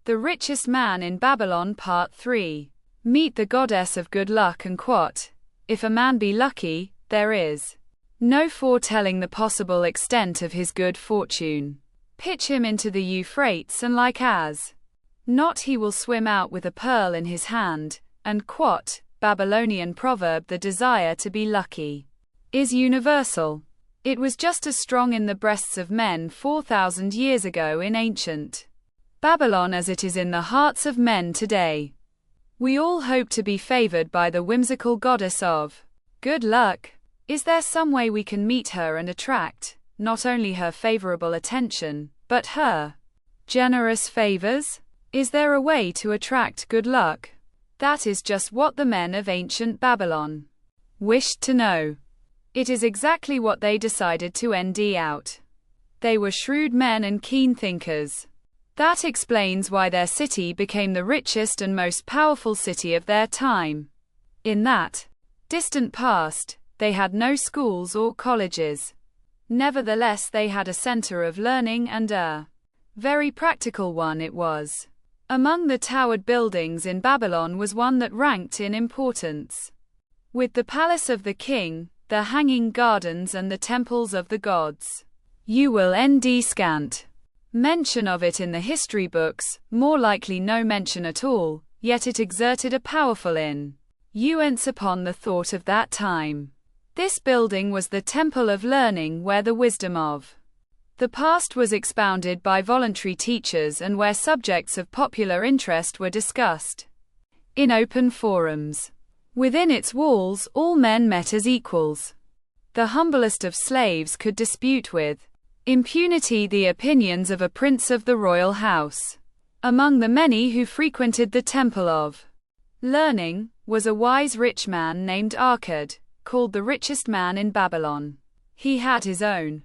The Richest Man in Babylon Part 3. Meet the goddess of good luck and quot. If a man be lucky, there is no foretelling the possible extent of his good fortune. Pitch him into the Euphrates and like as not he will swim out with a pearl in his hand, and quot. Babylonian proverb. The desire to be lucky is universal. It was just as strong in the breasts of men 4,000 years ago in ancient Babylon as it is in the hearts of men today. We all hope to be favored by the whimsical goddess of good luck. Is there some way we can meet her and attract not only her favorable attention, but her generous favors? Is there a way to attract good luck? That is just what the men of ancient Babylon wished to know. It is exactly what they decided to end out. They were shrewd men and keen thinkers. That explains why their city became the richest and most powerful city of their time. In that distant past, they had no schools or colleges. Nevertheless, they had a center of learning, and a very practical one it was. Among the towered buildings in Babylon was one that ranked in importance with the palace of the king, the hanging gardens, and the temples of the gods. You will nd scant mention of it in the history books, more likely no mention at all, yet it exerted a powerful influence upon the thought of that time. This building was the temple of learning, where the wisdom of the past was expounded by voluntary teachers and where subjects of popular interest were discussed in open forums. Within its walls, all men met as equals. The humblest of slaves could dispute with impunity the opinions of a prince of the royal house. Among the many who frequented the temple of learning was a wise rich man named Arcad, called the richest man in Babylon. He had his own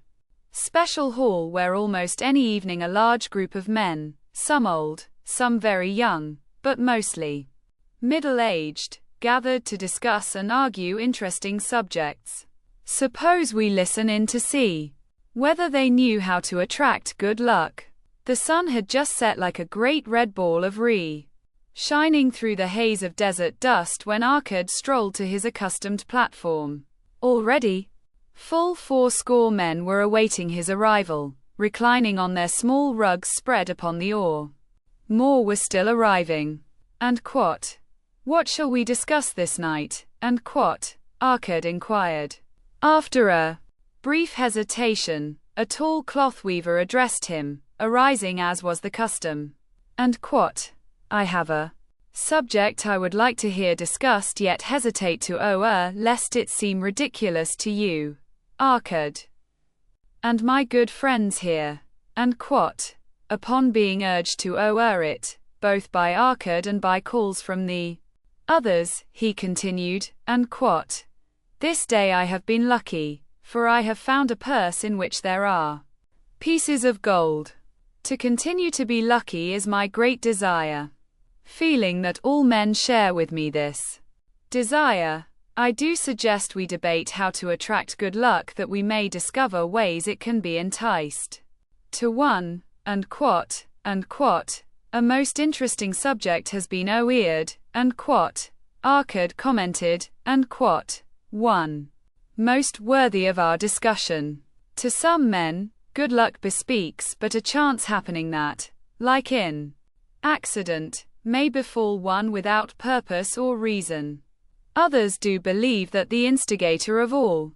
special hall where almost any evening a large group of men, some old, some very young, but mostly middle-aged, gathered to discuss and argue interesting subjects. Suppose we listen in to see whether they knew how to attract good luck. The sun had just set like a great red ball of shining through the haze of desert dust when Arcad strolled to his accustomed platform. Already, full 80 men were awaiting his arrival, reclining on their small rugs spread upon the oar. More were still arriving. And quot. What shall we discuss this night? And quot. Arcad inquired. After a brief hesitation, a tall cloth weaver addressed him, arising as was the custom. And quot. I have a subject I would like to hear discussed, yet hesitate to lest it seem ridiculous to you, Arcad, and my good friends here. And quot. Upon being urged to it, both by Arcad and by calls from the others, he continued, and quot. This day I have been lucky, for I have found a purse in which there are pieces of gold. To continue to be lucky is my great desire. Feeling that all men share with me this desire, I do suggest we debate how to attract good luck, that we may discover ways it can be enticed to one. And quot. A most interesting subject has been oered, and quot. Arcad commented, and quot. One most worthy of our discussion. To some men, good luck bespeaks but a chance happening that, like in accident, may befall one without purpose or reason. Others do believe that the instigator of all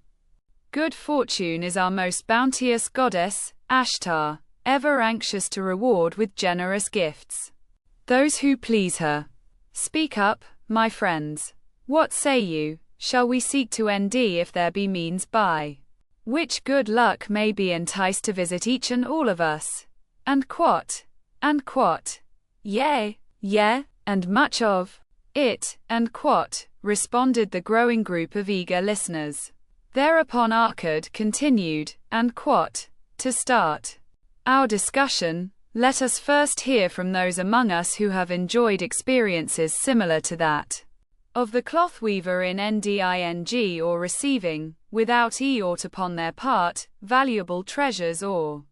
good fortune is our most bounteous goddess, Ashtar, ever anxious to reward with generous gifts those who please her. Speak up, my friends. What say you? Shall we seek to nd if there be means by which good luck may be enticed to visit each and all of us? And quot. Yea, and much of it, and quot, responded the growing group of eager listeners. Thereupon Arcad continued, and quot. To start our discussion, let us first hear from those among us who have enjoyed experiences similar to that of the cloth weaver in nding, or receiving, without aught upon their part, valuable treasures or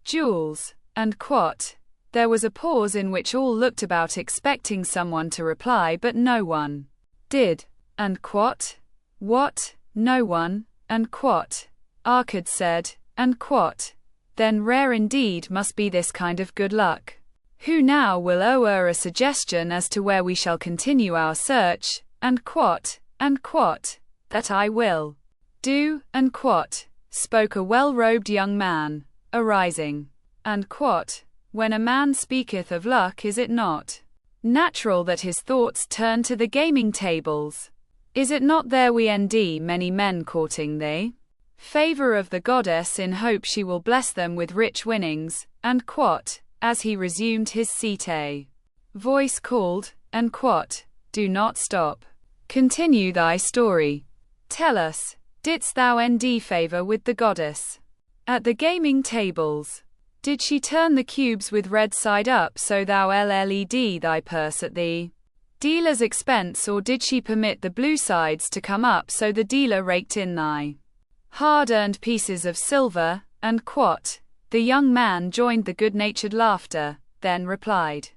jewels. And quot. There was a pause in which all looked about expecting someone to reply, but no one did. And quot? What? No one? And quot? Arkad said. And quot? Then rare indeed must be this kind of good luck. Who now will owe her a suggestion as to where we shall continue our search? And quot? And quot? That I will do. And quot? Spoke a well-robed young man, arising. And quot? When a man speaketh of luck, is it not natural that his thoughts turn to the gaming tables? Is it not there we nd many men courting the favor of the goddess in hope she will bless them with rich winnings? And quot? As he resumed his seat, a voice called. And quot? Do not stop. Continue thy story. Tell us, didst thou nd favor with the goddess at the gaming tables? Did she turn the cubes with red side up so thou led thy purse at the dealer's expense, or did she permit the blue sides to come up so the dealer raked in thy hard-earned pieces of silver? And quot? The young man joined the good-natured laughter, then replied.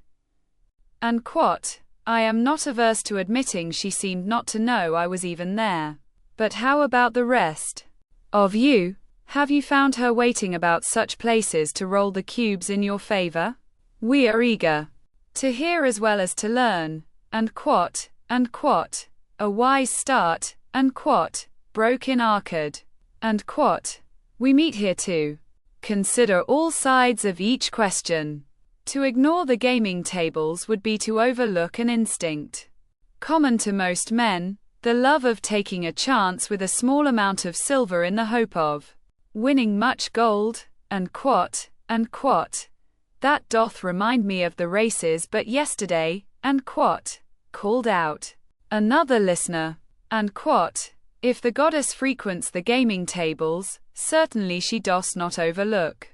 And quot? I am not averse to admitting she seemed not to know I was even there. But how about the rest of you? Have you found her waiting about such places to roll the cubes in your favor? We are eager to hear as well as to learn. And quot? And quot? A wise start. And quot? Broke in Arkad. And quot? We meet here to consider all sides of each question. To ignore the gaming tables would be to overlook an instinct common to most men, the love of taking a chance with a small amount of silver in the hope of winning much gold. And quot? And quot? That doth remind me of the races but yesterday. And quot? Called out another listener. And quot? If the goddess frequents the gaming tables, certainly she doth not overlook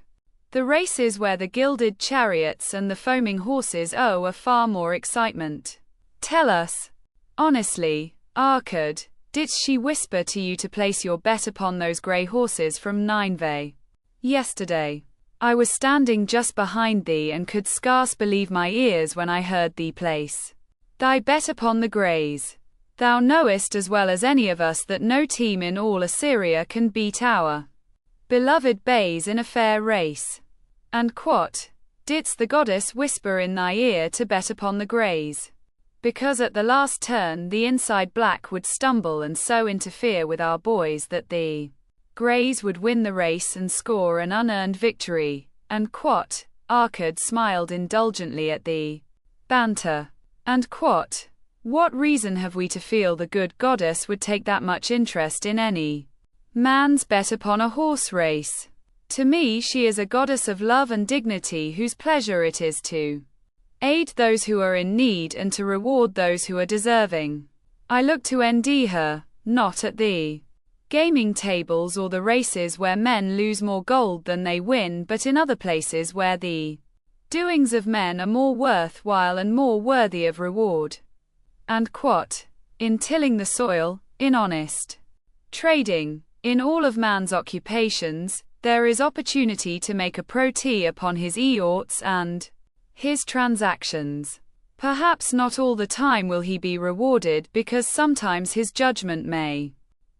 the races where the gilded chariots and the foaming horses owe a far more excitement. Tell us honestly, Arkad, did she whisper to you to place your bet upon those grey horses from Nineveh? Yesterday, I was standing just behind thee and could scarce believe my ears when I heard thee place thy bet upon the greys. Thou knowest as well as any of us that no team in all Assyria can beat our beloved bays in a fair race. And quot? Didst the goddess whisper in thy ear to bet upon the greys? Because at the last turn the inside black would stumble and so interfere with our boys that the greys would win the race and score an unearned victory. And quot? Arkad smiled indulgently at the banter. And quot? What reason have we to feel the good goddess would take that much interest in any man's bet upon a horse race? To me she is a goddess of love and dignity whose pleasure it is to aid those who are in need and to reward those who are deserving. I look to nd her, not at the gaming tables or the races where men lose more gold than they win, but in other places where the doings of men are more worthwhile and more worthy of reward. And quot? In tilling the soil, in honest trading, in all of man's occupations, there is opportunity to make a protee upon his eorts and his transactions. Perhaps not all the time will he be rewarded, because sometimes his judgment may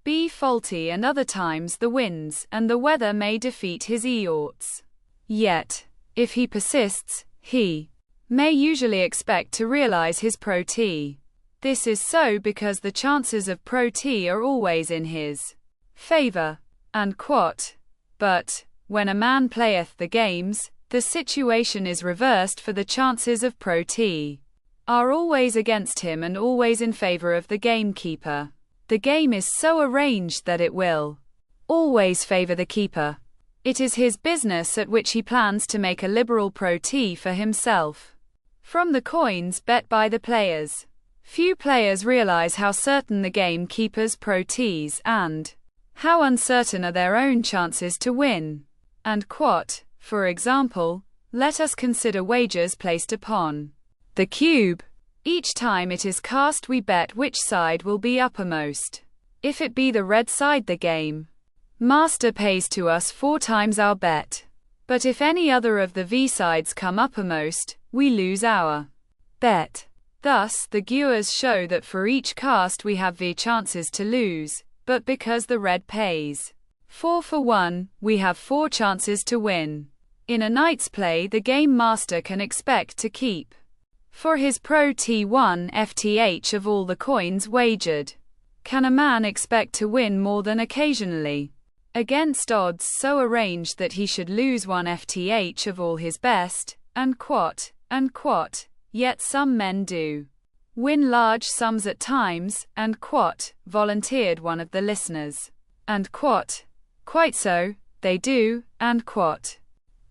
be faulty and other times the winds and the weather may defeat his eorts. Yet, if he persists, he may usually expect to realize his protee. This is so because the chances of protee are always in his favor. And quot? But, when a man playeth the games, the situation is reversed, for the chances of protee are always against him and always in favor of the gamekeeper. The game is so arranged that it will always favor the keeper. It is his business at which he plans to make a liberal protee for himself from the coins bet by the players. Few players realize how certain the gamekeeper's protees and how uncertain are their own chances to win. And quot? For example, let us consider wagers placed upon the cube. Each time it is cast we bet which side will be uppermost. If it be the red side, the game master pays to us 4 times our bet. But if any other of the V-sides come uppermost, we lose our bet. Thus, the Guers show that for each cast we have V chances to lose, but because the red pays 4 for 1, we have 4 chances to win. In a knight's play, the game master can expect to keep for his pro T1 FTH of all the coins wagered. Can a man expect to win more than occasionally? Against odds so arranged that he should lose 1 FTH of all his best, and quat, yet some men do win large sums at times, and quat, volunteered one of the listeners. And quat, quite so, they do, and quat.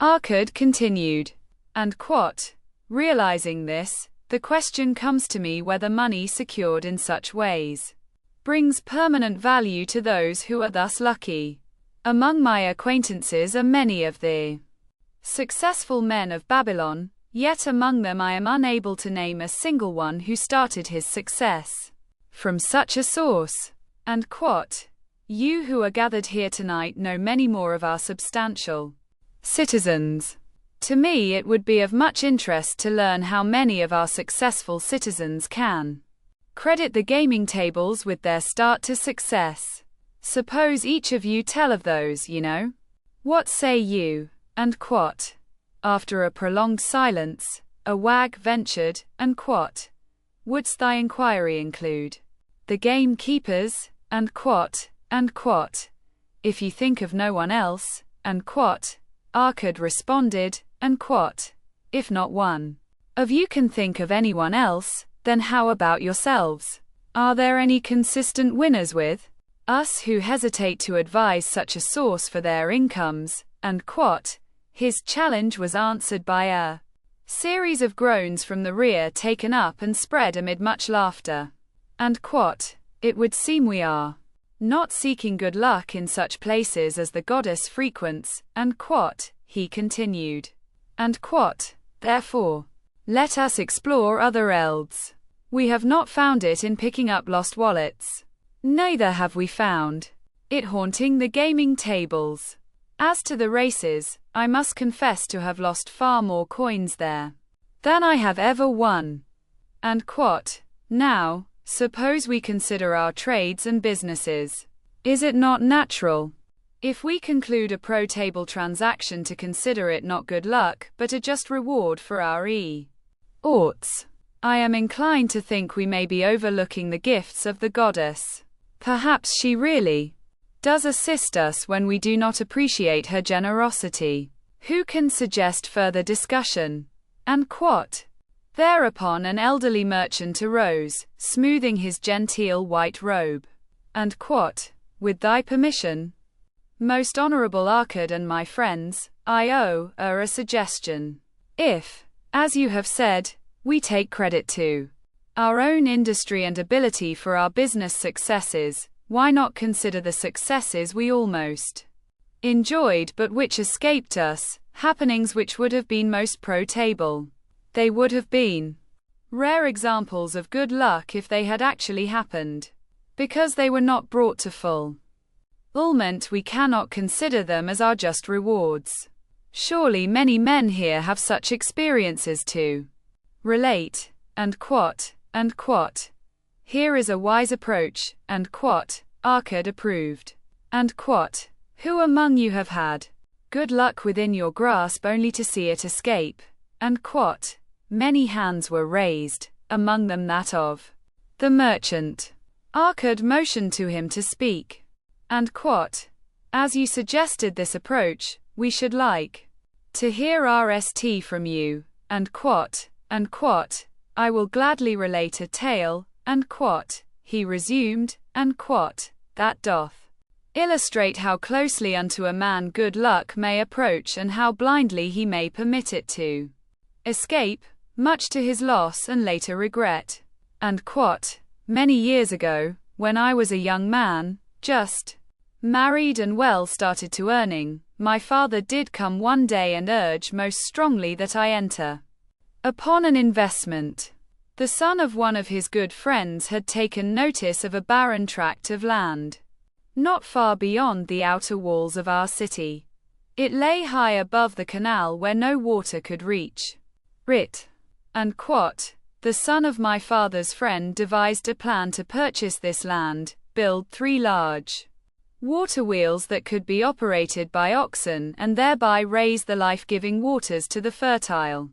Arkad continued. And quat, realizing this, the question comes to me whether money secured in such ways brings permanent value to those who are thus lucky. Among my acquaintances are many of the successful men of Babylon, yet among them I am unable to name a single one who started his success from such a source. And quat, you who are gathered here tonight know many more of our substantial citizens. To me it would be of much interest to learn how many of our successful citizens can credit the gaming tables with their start to success. Suppose each of you tell of those, you know. What say you? And quat. After a prolonged silence, a wag ventured, and quat. Wouldst thy inquiry include the gamekeepers? And quat. If you think of no one else, and quat. Arkad responded, and quat. If not one of you can think of anyone else, then how about yourselves? Are there any consistent winners with us who hesitate to advise such a source for their incomes? And quat. His challenge was answered by a series of groans from the rear taken up and spread amid much laughter. And quat. It would seem we are not seeking good luck in such places as the goddess frequents, and quat, he continued. And quat, therefore, let us explore other elds. We have not found it in picking up lost wallets. Neither have we found it haunting the gaming tables. As to the races, I must confess to have lost far more coins there than I have ever won. And quat, now, suppose we consider our trades and businesses. Is it not natural, if we conclude a pro-table transaction, to consider it not good luck, but a just reward for our oughts? I am inclined to think we may be overlooking the gifts of the goddess. Perhaps she really does assist us when we do not appreciate her generosity. Who can suggest further discussion? And quat. Thereupon an elderly merchant arose, smoothing his genteel white robe. And quat. With thy permission, most honorable Arkad and my friends, I owe a suggestion. If, as you have said, we take credit to our own industry and ability for our business successes, why not consider the successes we almost enjoyed but which escaped us, happenings which would have been most pro-table? They would have been rare examples of good luck if they had actually happened, because they were not brought to full fulfillment. We cannot consider them as our just rewards. Surely many men here have such experiences to relate. And quat. Here is a wise approach, and quat. Arkad approved. And quat. Who among you have had good luck within your grasp only to see it escape? And quat. Many hands were raised, among them that of the merchant. Arkad motioned to him to speak. And quat. As you suggested this approach, we should like to hear RST from you. And quat. I will gladly relate a tale, and quat. He resumed, and quat. That doth illustrate how closely unto a man good luck may approach and how blindly he may permit it to escape, much to his loss and later regret. And quat. Many years ago, when I was a young man, just married and well started to earning, my father did come one day and urge most strongly that I enter upon an investment. The son of one of his good friends had taken notice of a barren tract of land not far beyond the outer walls of our city. It lay high above the canal where no water could reach. Rit. And quot. The son of my father's friend devised a plan to purchase this land, build 3 large water wheels that could be operated by oxen and thereby raise the life-giving waters to the fertile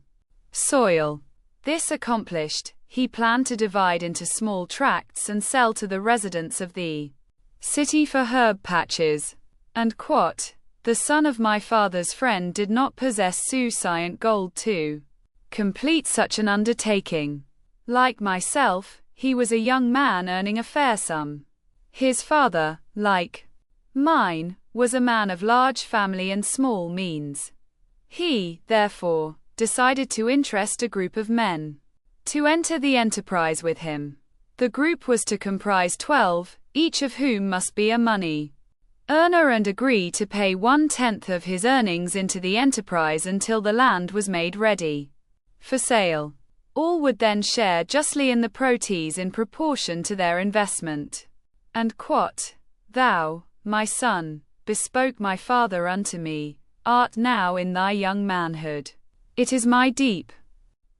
soil. This accomplished, he planned to divide into small tracts and sell to the residents of the city for herb patches. And quot. The son of my father's friend did not possess sufficient gold to complete such an undertaking. Like myself, he was a young man earning a fair sum. His father, like mine, was a man of large family and small means. He, therefore, decided to interest a group of men to enter the enterprise with him. The group was to comprise 12, each of whom must be a money earner and agree to pay 1/10 of his earnings into the enterprise until the land was made ready for sale. All would then share justly in the proceeds in proportion to their investment. And quot. Thou, my son, bespoke my father unto me, art now in thy young manhood. It is my deep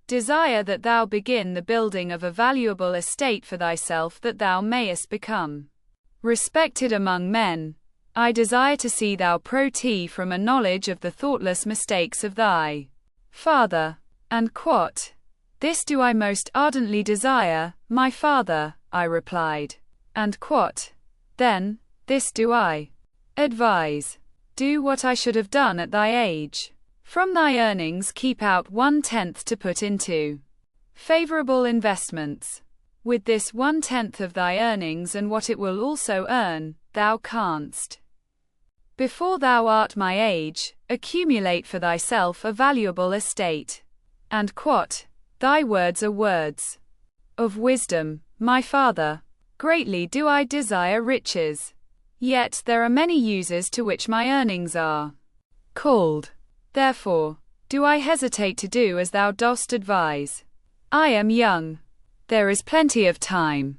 desire that thou begin the building of a valuable estate for thyself, that thou mayest become respected among men. I desire to see thou proceed from a knowledge of the thoughtless mistakes of thy father. And quot. This do I most ardently desire, my father, I replied. And quot. Then, this do I advise. Do what I should have done at thy age. From thy earnings keep out 1/10 to put into favorable investments. With this 1/10 of thy earnings and what it will also earn, thou canst, before thou art my age, accumulate for thyself a valuable estate. And quot. Thy words are words of wisdom, my father. Greatly do I desire riches. Yet there are many uses to which my earnings are called. Therefore, do I hesitate to do as thou dost advise. I am young. There is plenty of time.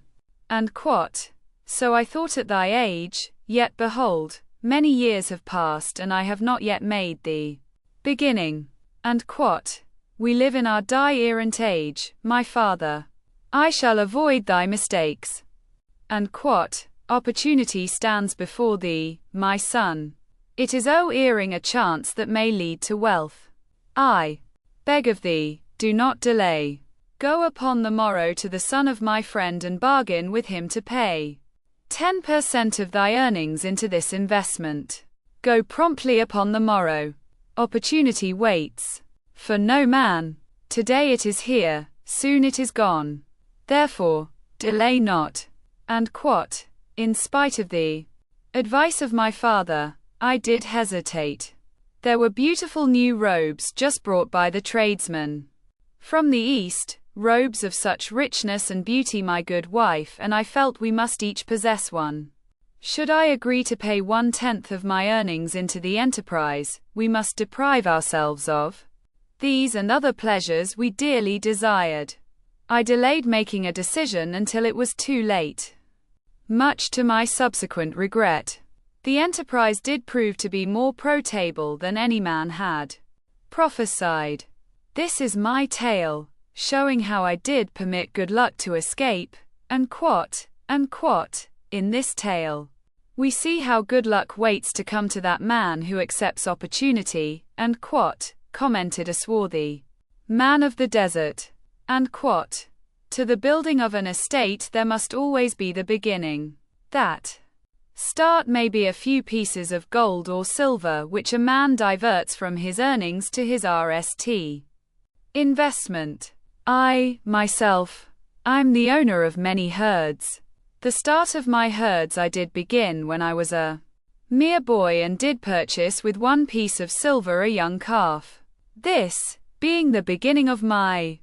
And quot. So I thought at thy age, yet behold, many years have passed and I have not yet made the beginning. And quot. We live in our die-errant age, my father. I shall avoid thy mistakes. And quot. Opportunity stands before thee, my son. It is earning a chance that may lead to wealth. I beg of thee, do not delay. Go upon the morrow to the son of my friend and bargain with him to pay 10% of thy earnings into this investment. Go promptly upon the morrow. Opportunity waits for no man. Today it is here, soon it is gone. Therefore, delay not. And quot. In spite of the advice of my father, I did hesitate. There were beautiful new robes just brought by the tradesman from the east, robes of such richness and beauty, my good wife and I felt we must each possess one. Should I agree to pay 1/10 of my earnings into the enterprise, we must deprive ourselves of these and other pleasures we dearly desired. I delayed making a decision until it was too late. Much to my subsequent regret, the enterprise did prove to be more profitable than any man had prophesied. This is my tale, showing how I did permit good luck to escape. And quot. In this tale, we see how good luck waits to come to that man who accepts opportunity. And quot. Commented a swarthy man of the desert. And quot. To the building of an estate there must always be the beginning. That start may be a few pieces of gold or silver which a man diverts from his earnings to his RST investment. I, myself, I'm the owner of many herds. The start of my herds I did begin when I was a mere boy and did purchase with 1 piece of silver a young calf. This, being the beginning of my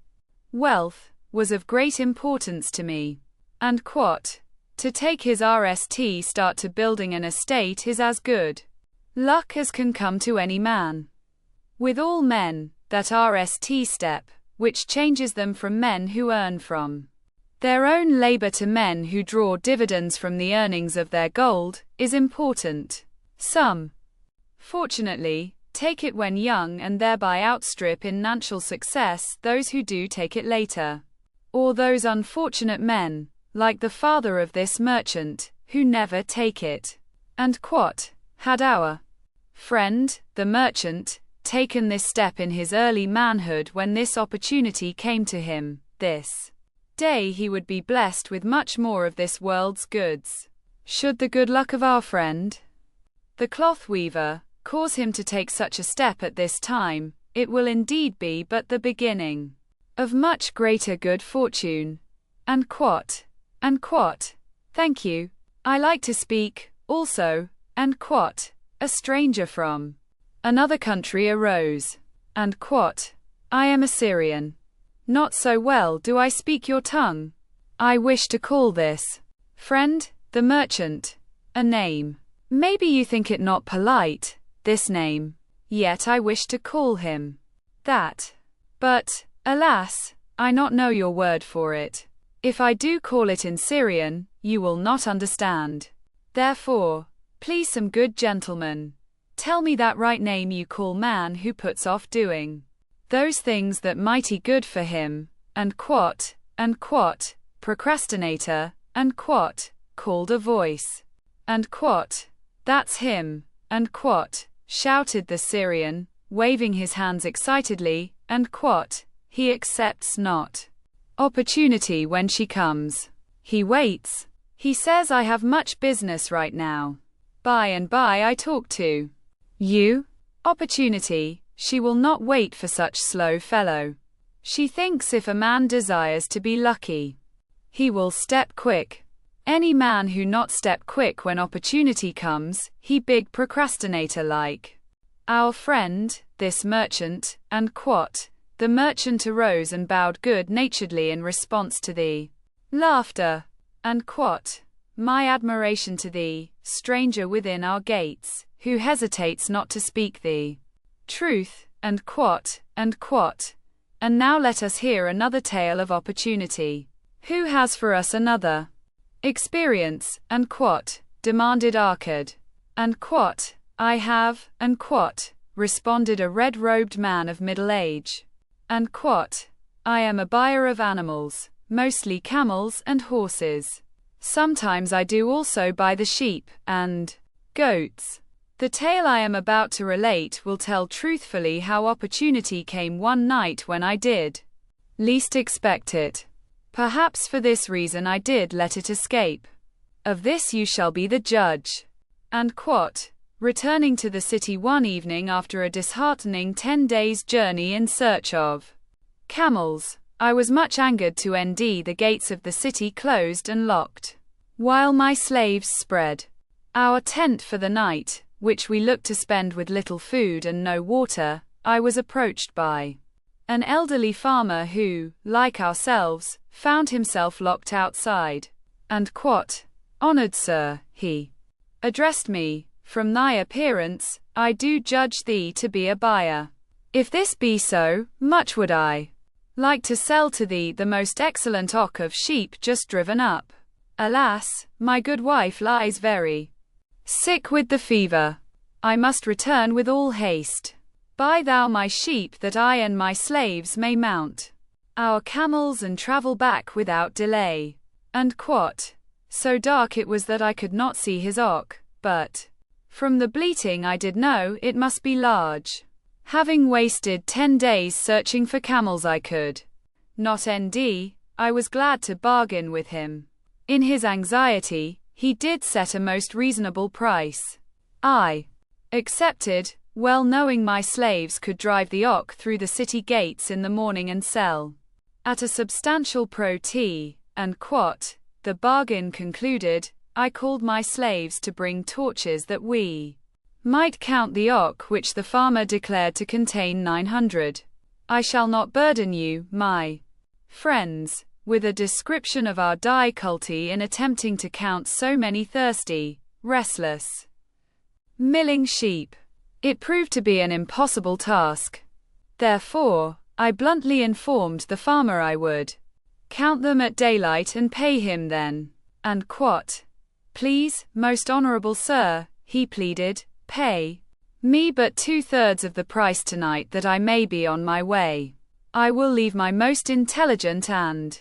wealth, was of great importance to me. And quot. To take his RST start to building an estate is as good luck as can come to any man. With all men, that RST step, which changes them from men who earn from their own labor to men who draw dividends from the earnings of their gold, is important. Some, fortunately, take it when young and thereby outstrip in financial success those who do take it later. Or those unfortunate men, like the father of this merchant, who never take it. And quote, had our friend, the merchant, taken this step in his early manhood when this opportunity came to him, this day he would be blessed with much more of this world's goods. Should the good luck of our friend, the cloth weaver, cause him to take such a step at this time, it will indeed be but the beginning of much greater good fortune. And quote, thank you. I like to speak, also, and quote, a stranger from another country arose, and quote, I am a Syrian. Not so well do I speak your tongue. I wish to call this friend, the merchant, a name. Maybe you think it not polite, this name, yet I wish to call him that. But, alas, I not know your word for it. If I do call it in Syrian, you will not understand. Therefore, please some good gentleman, tell me that right name you call man who puts off doing those things that mighty good for him, and quote, procrastinator, and quote, called a voice, and quote, that's him, and quote, shouted the Syrian, waving his hands excitedly, and quote, he accepts not opportunity when she comes. He waits. He says I have much business right now. By and by I talk to you. Opportunity, she will not wait for such slow fellow. She thinks if a man desires to be lucky, he will step quick. Any man who not step quick when opportunity comes, he big procrastinator like. Our friend, this merchant, and quote, the merchant arose and bowed good-naturedly in response to the laughter, and quote, my admiration to thee, stranger within our gates, who hesitates not to speak the truth, and quote, and now let us hear another tale of opportunity. Who has for us another experience, and quote, demanded Arcad. And quote, I have, and quote, responded a red-robed man of middle age. And quote, I am a buyer of animals, mostly camels and horses. Sometimes I do also buy the sheep and goats. The tale I am about to relate will tell truthfully how opportunity came one night when I did least expect it. Perhaps for this reason I did let it escape. Of this you shall be the judge. And quote, returning to the city one evening after a disheartening 10 days' journey in search of camels, I was much angered to find the gates of the city closed and locked, while my slaves spread our tent for the night, which we looked to spend with little food and no water. I was approached by an elderly farmer who, like ourselves, found himself locked outside. And quote, honored sir, he addressed me, from thy appearance, I do judge thee to be a buyer. If this be so, much would I like to sell to thee the most excellent ock of sheep just driven up. Alas, my good wife lies very sick with the fever. I must return with all haste. Buy thou my sheep that I and my slaves may mount our camels and travel back without delay. And quote, so dark it was that I could not see his ock, but from the bleating I did know it must be large. Having wasted 10 days searching for camels I could not nd, I was glad to bargain with him. In his anxiety, he did set a most reasonable price. I accepted, well knowing my slaves could drive the ock through the city gates in the morning and sell at a substantial pro-t, and quote, the bargain concluded, I called my slaves to bring torches that we might count the ock, which the farmer declared to contain 900. I shall not burden you, my friends, with a description of our difficulty in attempting to count so many thirsty, restless, milling sheep. It proved to be an impossible task. Therefore, I bluntly informed the farmer I would count them at daylight and pay him then. And quote, please, most honorable sir, he pleaded, pay Me but 2/3 of the price tonight that I may be on my way. I will leave my most intelligent and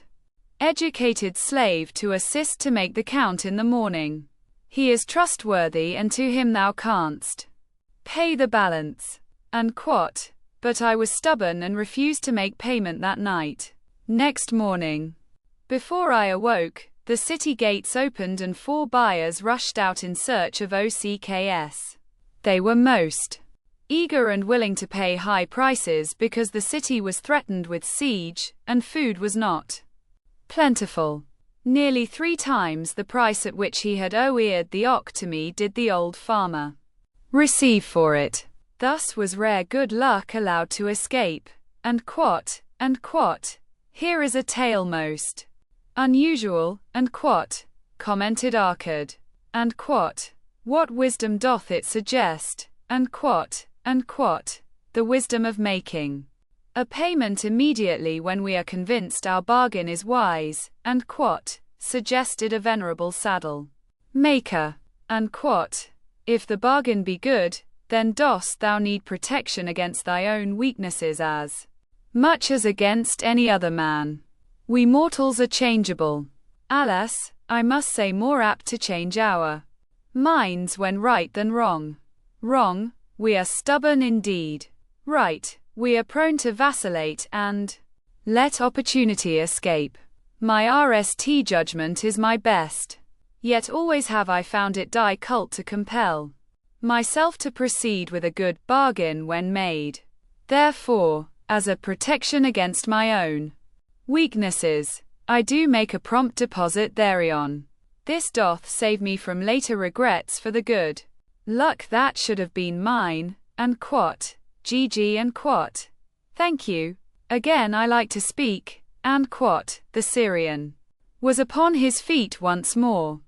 educated slave to assist to make the count in the morning. He is trustworthy and to him thou canst pay the balance. But I was stubborn and refused to make payment that night. Next morning, before I awoke, the city gates opened and 4 buyers rushed out in search of OCKS. They were most eager and willing to pay high prices because the city was threatened with siege, and food was not plentiful. Nearly 3 times the price at which he had owered the ox to me did the old farmer receive for it. Thus was rare good luck allowed to escape. Here is a tale most unusual, commented Arkad. What wisdom doth it suggest? The wisdom of making a payment immediately when we are convinced our bargain is wise, suggested a venerable saddle maker. If the bargain be good, then dost thou need protection against thy own weaknesses as much as against any other man. We mortals are changeable. Alas, I must say more apt to change our minds when right than wrong. Wrong, we are stubborn indeed. Right, we are prone to vacillate and let opportunity escape. My RST judgment is my best. Yet always have I found it difficult to compel myself to proceed with a good bargain when made. Therefore, as a protection against my own weaknesses, I do make a prompt deposit thereon. This doth save me from later regrets for the good luck that should have been mine. Thank you. Again I like to speak. The Syrian was upon his feet once more.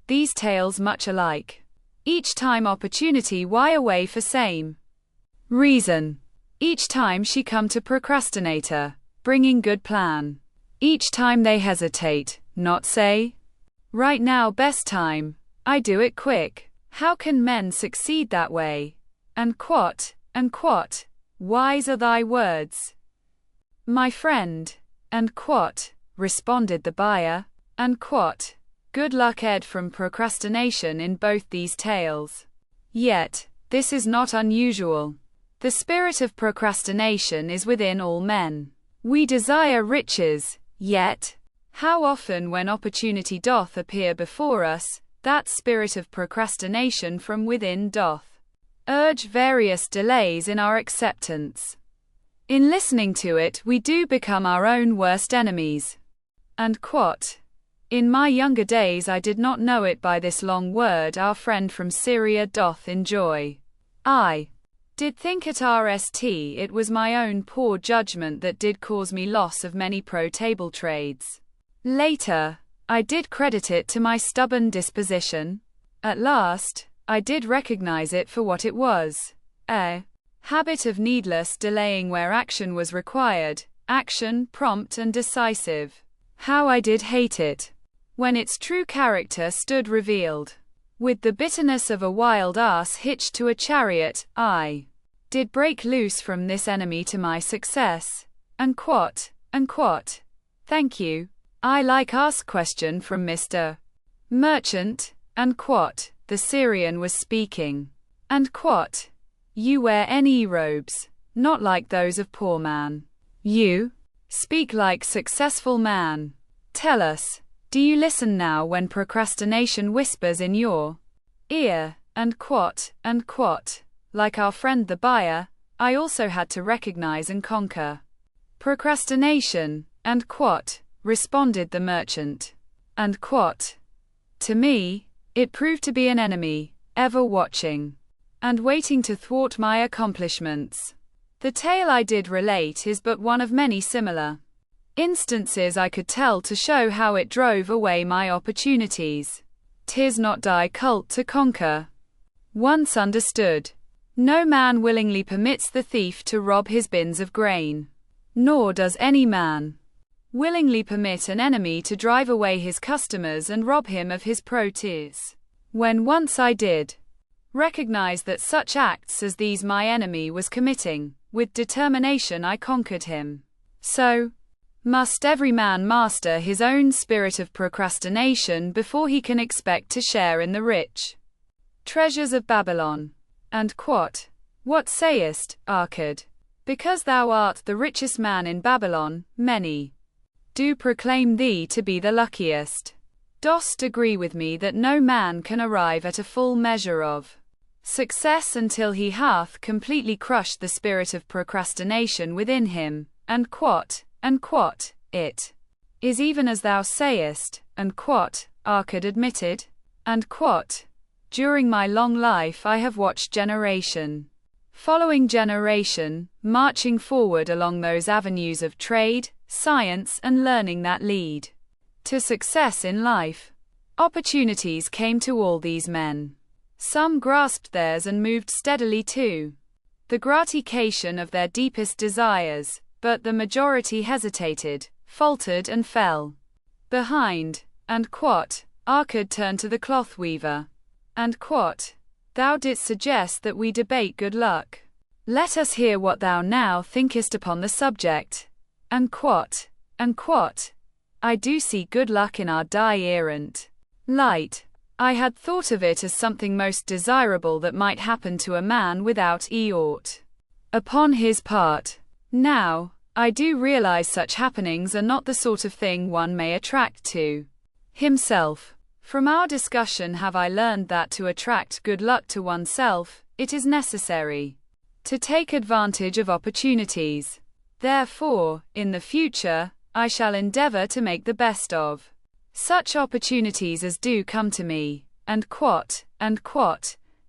These tales much alike. Each time opportunity why away for same reason. Each time she come to procrastinator, bringing good plan. Each time they hesitate, not say, right now best time, I do it quick. How can men succeed that way? Wise are thy words, my friend. Responded the buyer. Good luck ed from procrastination in both these tales. Yet, this is not unusual. The spirit of procrastination is within all men. We desire riches, yet, how often when opportunity doth appear before us, that spirit of procrastination from within doth urge various delays in our acceptance. In listening to it we do become our own worst enemies. In my younger days I did not know it by this long word our friend from Syria doth enjoy. I did think at RST it was my own poor judgment that did cause me loss of many pro-table trades. Later, I did credit it to my stubborn disposition. At last, I did recognize it for what it was. A habit of needless delaying where action was required, action prompt and decisive. How I did hate it when its true character stood revealed. With the bitterness of a wild ass hitched to a chariot, I did break loose from this enemy to my success. Thank you. I like ask question from Mr. Merchant. The Syrian was speaking. You wear any robes, not like those of poor man. You speak like successful man. Tell us, do you listen now when procrastination whispers in your ear? Like our friend the buyer, I also had to recognize and conquer procrastination. Responded the merchant. To me, it proved to be an enemy, ever watching and waiting to thwart my accomplishments. The tale I did relate is but one of many similar instances I could tell to show how it drove away my opportunities. 'Tis not difficult to conquer. Once understood, no man willingly permits the thief to rob his bins of grain, nor does any man willingly permit an enemy to drive away his customers and rob him of his produce. When once I did Recognize that such acts as these my enemy was committing. With determination I conquered him. So must every man master his own spirit of procrastination before he can expect to share in the rich treasures of Babylon. And quote, what sayest, Arcad? Because thou art the richest man in Babylon, many do proclaim thee to be the luckiest. Dost agree with me that no man can arrive at a full measure of success until he hath completely crushed the spirit of procrastination within him, and quote, it is even as thou sayest, and quote, Arcad admitted, and quote, during my long life I have watched generation following generation, marching forward along those avenues of trade, science and learning that lead to success in life. Opportunities came to all these men. Some grasped theirs and moved steadily to the gratification of their deepest desires, but the majority hesitated, faltered and fell behind. And quote, Arcad turned to the cloth weaver. And quote, thou didst suggest that we debate good luck. Let us hear what thou now thinkest upon the subject. And quote, I do see good luck in our die-errant light. I had thought of it as something most desirable that might happen to a man without aught upon his part. Now, I do realize such happenings are not the sort of thing one may attract to himself. From our discussion have I learned that to attract good luck to oneself, it is necessary to take advantage of opportunities. Therefore, in the future, I shall endeavor to make the best of such opportunities as do come to me. And quote,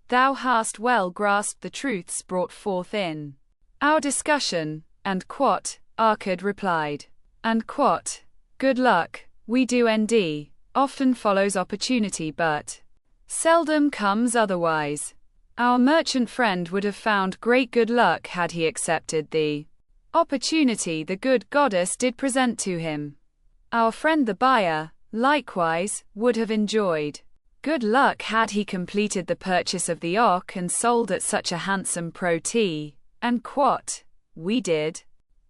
thou hast well grasped the truths brought forth in our discussion. And quote, Arcad replied. And quote, good luck, we do nd, often follows opportunity but seldom comes otherwise. Our merchant friend would have found great good luck had he accepted the opportunity the good goddess did present to him. Our friend the buyer, likewise, would have enjoyed good luck had he completed the purchase of the oak and sold at such a handsome prot. And quote, we did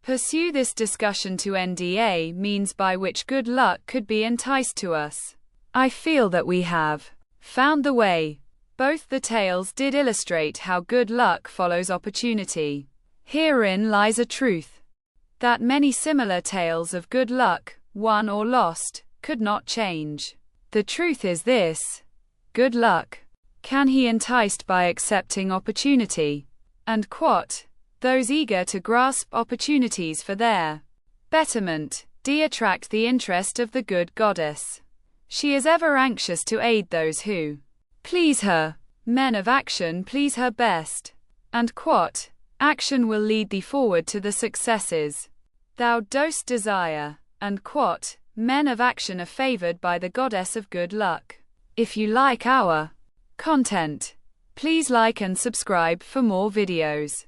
pursue this discussion to NDA means by which good luck could be enticed to us. I feel that we have found the way. Both the tales did illustrate how good luck follows opportunity. Herein lies a truth that many similar tales of good luck, won or lost, could not change. The truth is this: good luck can he enticed by accepting opportunity. And quote, those eager to grasp opportunities for their betterment, attract the interest of the good goddess. She is ever anxious to aid those who please her. Men of action please her best. And quote, action will lead thee forward to the successes thou dost desire. And quote, men of action are favored by the goddess of good luck. If you like our content, please like and subscribe for more videos.